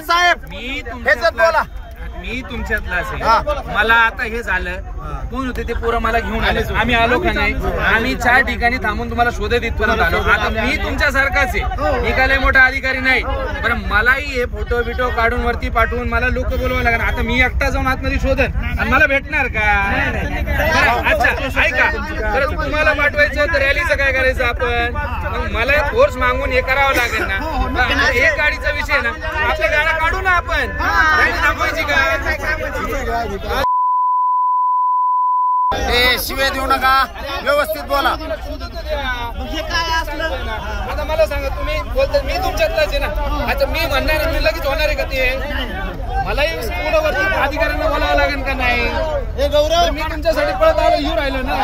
साहेब मी तुमच्यातला असेल. मला आता हे झालं, कोण होते ते पोरं मला घेऊन आले, आम्ही आलो का नाही, आम्ही 4 ठिकाणी थांबून तुम्हाला शोधत इथपर्यंत आलो. आता मी तुमच्यासारखाच आहे, मी काय मोठा अधिकारी नाही, पण मलाही हे फोटो बिटो काढून वरती पाठवून मला लोक बोलवायला लागणार. आता मी एकटा जाऊन आतमध्ये शोधन आणि मला भेटणार का? अच्छा ऐका, तर तुम्हाला पाठवायचं तर रॅलीचं काय करायचं आपण? मग मला फोर्स मागून हे करावं लागेल ना. एक गाडीचा विषय ना, आपल्या गाड्या काढू ना आपण, गाडी थांबवायची का? शिवाय देऊ नका, व्यवस्थित बोला. आता मला सांगा, तुम्ही बोलता मी तुमच्यातलाच आहे ना. अच्छा मी म्हणणार मी लगेच होणार आहे का ते? मलाही पुढं वरती अधिकाऱ्यांना बोलावं लागेल का नाही? मी तुमच्यासाठी पळत आलो, येऊ राहिलो ना.